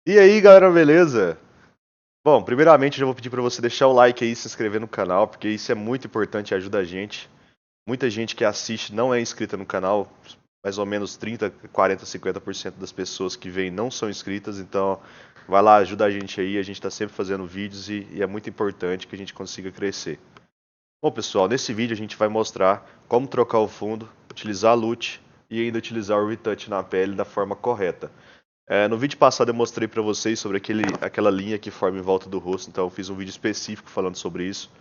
E aí, galera, beleza? Bom, primeiramente já vou pedir para você deixar o like aí, se inscrever no canal, porque isso é muito importante e ajuda a gente. Muita gente que assiste não é inscrita no canal, mais ou menos 30, 40, 50% das pessoas que vêm não são inscritas, então vai lá, ajuda a gente aí, a gente está sempre fazendo vídeos e é muito importante que a gente consiga crescer. Bom, pessoal, nesse vídeo a gente vai mostrar como trocar o fundo, utilizar a LUT e ainda utilizar o Retouch na pele da forma correta. No vídeo passado eu mostrei para vocês sobre aquela linha que forma em volta do rosto, então eu fiz um vídeo específico falando sobre isso.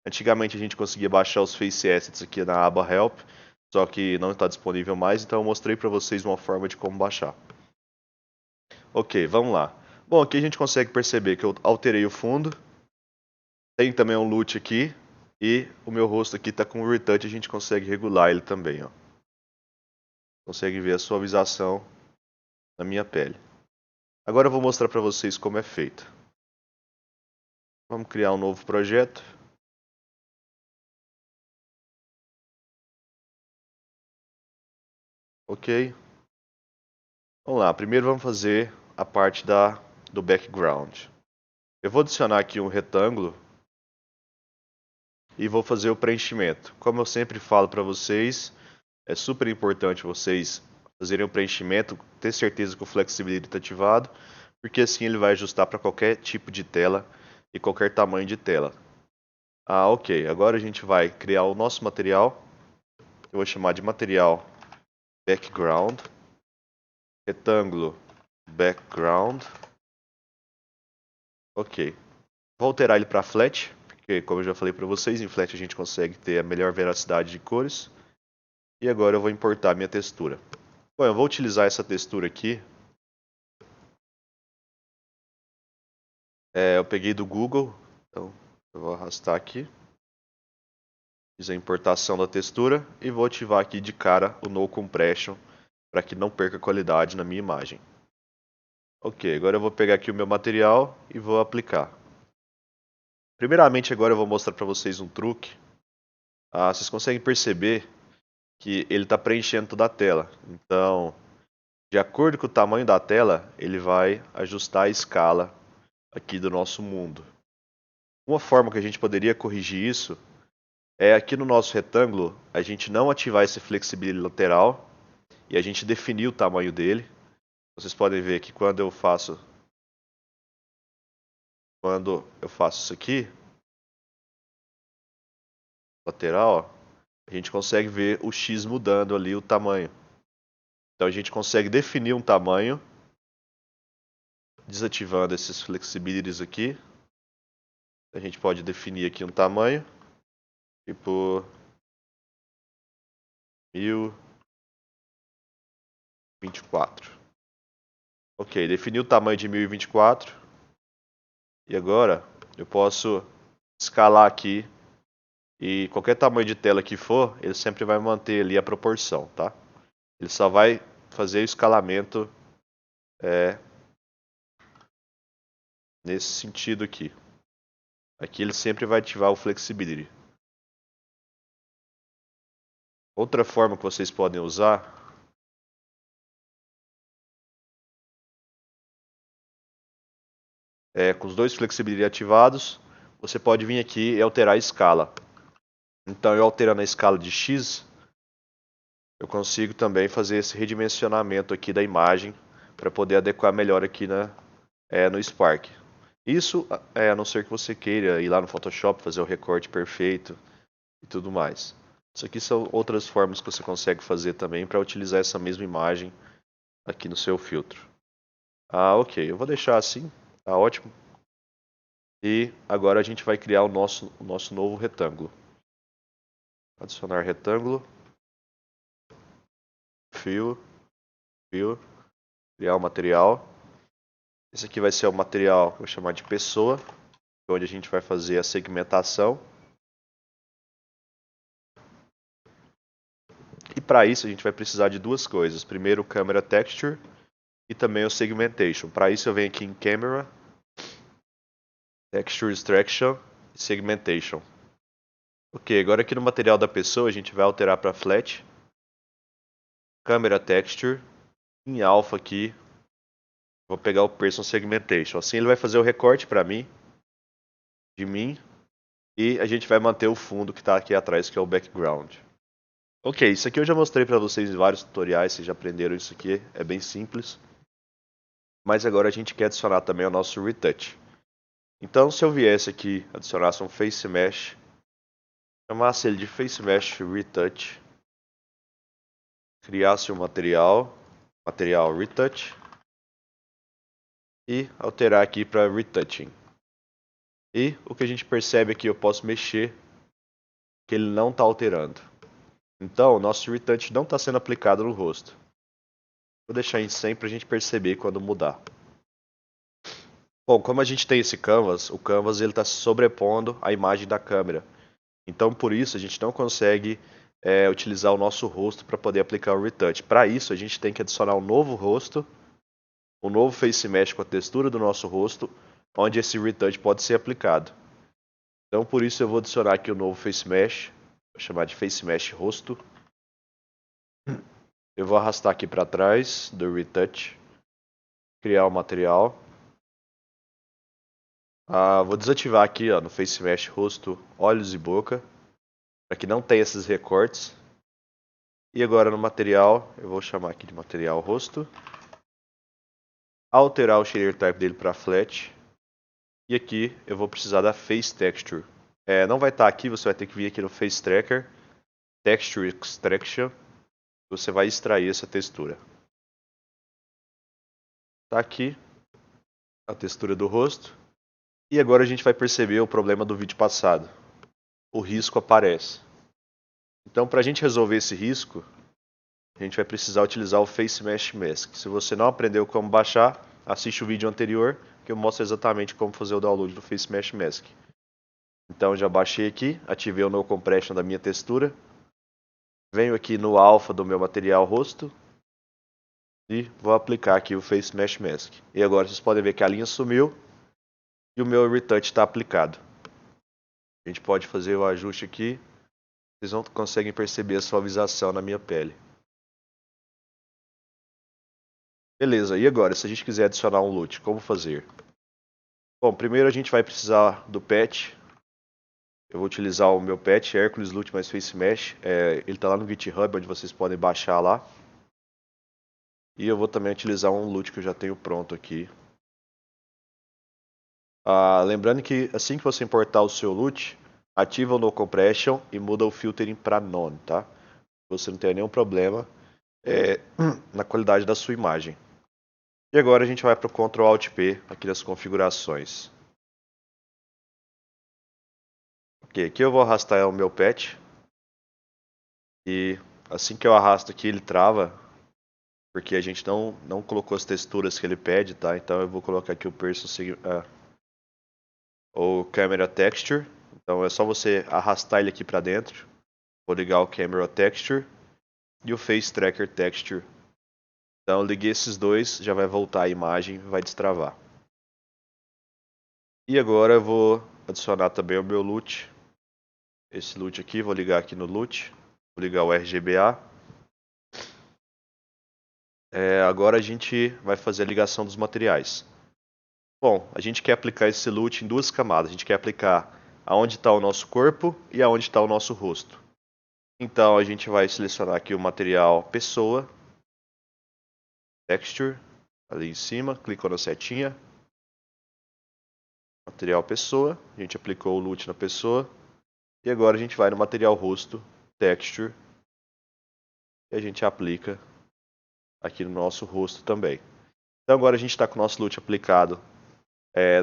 Antigamente a gente conseguia baixar os face assets aqui na aba Help, só que não está disponível mais, então eu mostrei para vocês uma forma de como baixar. Ok, vamos lá. Bom, aqui a gente consegue perceber que eu alterei o fundo, tem também um LUT aqui, e o meu rosto aqui está com o Retouch, a gente consegue regular ele também, ó. Consegue ver a suavização na minha pele. Agora eu vou mostrar para vocês como é feito. Vamos criar um novo projeto. Ok. Vamos lá. Primeiro vamos fazer a parte do background. Eu vou adicionar aqui um retângulo e vou fazer o preenchimento. Como eu sempre falo para vocês, é super importante vocês fazerem o preenchimento, ter certeza que o Flexibility está ativado, porque assim ele vai ajustar para qualquer tipo de tela e qualquer tamanho de tela. Ok. Agora a gente vai criar o nosso material. Eu vou chamar de material background, retângulo background. Ok. Vou alterar ele para flat, porque como eu já falei para vocês, em flat a gente consegue ter a melhor veracidade de cores. E agora eu vou importar minha textura. Bom, eu vou utilizar essa textura aqui. Eu peguei do Google, então eu vou arrastar aqui. Fiz a importação da textura e vou ativar aqui de cara o No Compression para que não perca qualidade na minha imagem. Ok, agora eu vou pegar aqui o meu material e vou aplicar. Primeiramente agora eu vou mostrar para vocês um truque. Vocês conseguem perceber que ele está preenchendo toda a tela. Então, de acordo com o tamanho da tela, ele vai ajustar a escala aqui do nosso mundo. Uma forma que a gente poderia corrigir isso é aqui no nosso retângulo, a gente não ativar esse flexibility lateral e a gente definir o tamanho dele. Vocês podem ver que quando eu faço isso aqui, lateral, ó, a gente consegue ver o X mudando ali o tamanho. Então a gente consegue definir um tamanho desativando esses flexibilities aqui. A gente pode definir aqui um tamanho, tipo 1024. Ok, defini o tamanho de 1024. E agora eu posso escalar aqui. E qualquer tamanho de tela que for, ele sempre vai manter ali a proporção, tá? Ele só vai fazer o escalamento nesse sentido aqui. Aqui ele sempre vai ativar o Flexibility. Outra forma que vocês podem usar com os dois Flexibility ativados, você pode vir aqui e alterar a escala. Então eu alterando a escala de X, eu consigo também fazer esse redimensionamento aqui da imagem para poder adequar melhor aqui no Spark. Isso a não ser que você queira ir lá no Photoshop, fazer o recorte perfeito e tudo mais. Isso aqui são outras formas que você consegue fazer também para utilizar essa mesma imagem aqui no seu filtro. Ok, eu vou deixar assim, tá ótimo. E agora a gente vai criar o nosso novo retângulo. Adicionar retângulo, fio, fio, criar o material. Esse aqui vai ser o material que eu vou chamar de pessoa, onde a gente vai fazer a segmentação. E para isso a gente vai precisar de duas coisas. Primeiro o Camera Texture e também o Segmentation. Para isso eu venho aqui em Camera, Texture Extraction e Segmentation. Ok, agora aqui no material da pessoa a gente vai alterar para Flat, Camera Texture, em Alpha aqui, Vou pegar o Person Segmentation. Assim ele vai fazer o recorte para mim, de mim, e a gente vai manter o fundo que está aqui atrás, que é o background. Ok, isso aqui eu já mostrei para vocês em vários tutoriais, vocês já aprenderam isso aqui, é bem simples. Mas agora a gente quer adicionar também o nosso retouch. Então se eu viesse aqui, adicionasse um Face Mesh, chamasse ele de Face Mesh Retouch, criasse um material Retouch, e alterar aqui para Retouching. E o que a gente percebe aqui, eu posso mexer, que ele não está alterando. Então o nosso Retouch não está sendo aplicado no rosto. Vou deixar em 100 para a gente perceber quando mudar. Bom, como a gente tem esse canvas, o canvas ele está sobrepondo a imagem da câmera. Então por isso a gente não consegue utilizar o nosso rosto para poder aplicar o retouch. Para isso a gente tem que adicionar um novo rosto, um novo face mesh com a textura do nosso rosto, onde esse retouch pode ser aplicado. Então por isso eu vou adicionar aqui o novo face mesh, vou chamar de face mesh rosto. Eu vou arrastar aqui para trás do retouch, criar o material. Vou desativar aqui no face mesh rosto, olhos e boca, para que não tenha esses recortes. E agora no material, eu vou chamar aqui de material rosto. Alterar o shader type dele para flat. E aqui eu vou precisar da face texture. Não vai estar aqui, você vai ter que vir aqui no face tracker, texture extraction. Você vai extrair essa textura. Está aqui a textura do rosto. E agora a gente vai perceber o problema do vídeo passado. O risco aparece. Então para a gente resolver esse risco, a gente vai precisar utilizar o Face Mesh Mask. Se você não aprendeu como baixar, assiste o vídeo anterior que eu mostro exatamente como fazer o download do Face Mesh Mask. Então já baixei aqui, ativei o No Compression da minha textura. Venho aqui no Alpha do meu material rosto. E vou aplicar aqui o Face Mesh Mask. E agora vocês podem ver que a linha sumiu e o meu retouch está aplicado. A gente pode fazer o ajuste aqui. Vocês não conseguem perceber a suavização na minha pele. Beleza, e agora, se a gente quiser adicionar um LUT, como fazer? Bom, primeiro a gente vai precisar do patch. Eu vou utilizar o meu patch, Hercules LUT mais Face Mesh. Ele está lá no GitHub, onde vocês podem baixar lá. E eu vou também utilizar um LUT que eu já tenho pronto aqui. Lembrando que assim que você importar o seu LUT, ativa o No Compression e muda o filtering para None, tá? Você não tem nenhum problema na qualidade da sua imagem. E agora a gente vai para o Ctrl Alt P aqui das configurações. Ok, aqui eu vou arrastar o meu patch. E assim que eu arrasto aqui ele trava, porque a gente não colocou as texturas que ele pede, tá? Então eu vou colocar aqui o Camera Texture. Então é só você arrastar ele aqui para dentro. Vou ligar o Camera Texture e o Face Tracker Texture. Então eu liguei esses dois, já vai voltar a imagem, vai destravar. E agora eu vou adicionar também o meu LUT. Esse LUT aqui, vou ligar aqui no LUT. Vou ligar o RGBA. Agora a gente vai fazer a ligação dos materiais. Bom, a gente quer aplicar esse LUT em duas camadas. A gente quer aplicar aonde está o nosso corpo e aonde está o nosso rosto. Então a gente vai selecionar aqui o material pessoa, texture, ali em cima, clicou na setinha. Material pessoa, a gente aplicou o LUT na pessoa. E agora a gente vai no material rosto, texture, e a gente aplica aqui no nosso rosto também. Então agora a gente está com o nosso LUT aplicado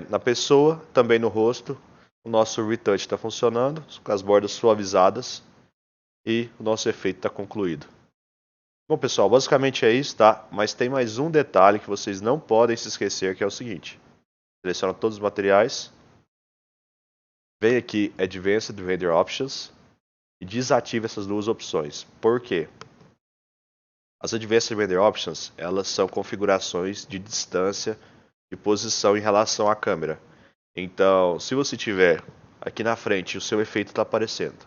na pessoa, também no rosto. O nosso retouch está funcionando, com as bordas suavizadas. E o nosso efeito está concluído. Bom pessoal, basicamente é isso, tá? Mas tem mais um detalhe que vocês não podem se esquecer, que é o seguinte. Seleciona todos os materiais. Vem aqui Advanced Render Options. E desativa essas duas opções. Por quê? As Advanced Render Options, elas são configurações de distância e posição em relação à câmera. Então, se você tiver aqui na frente, o seu efeito está aparecendo.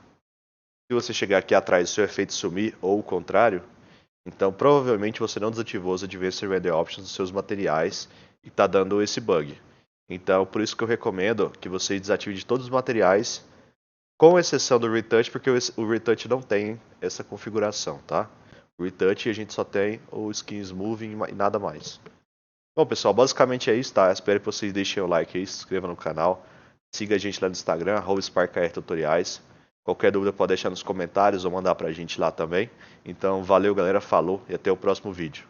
Se você chegar aqui atrás e o seu efeito sumir, ou o contrário, Então provavelmente você não desativou os Advanced Render Options nos seus materiais e está dando esse bug. Então por isso que eu recomendo que você desative de todos os materiais, com exceção do Retouch, porque o Retouch não tem essa configuração, tá? O Retouch a gente só tem o Skin Smoothing e nada mais. Bom pessoal, basicamente é isso, tá? Espero que vocês deixem o like aí, se inscrevam no canal, siga a gente lá no Instagram, @SparkKRTutoriais. Qualquer dúvida pode deixar nos comentários ou mandar pra gente lá também. Então valeu galera, falou e até o próximo vídeo.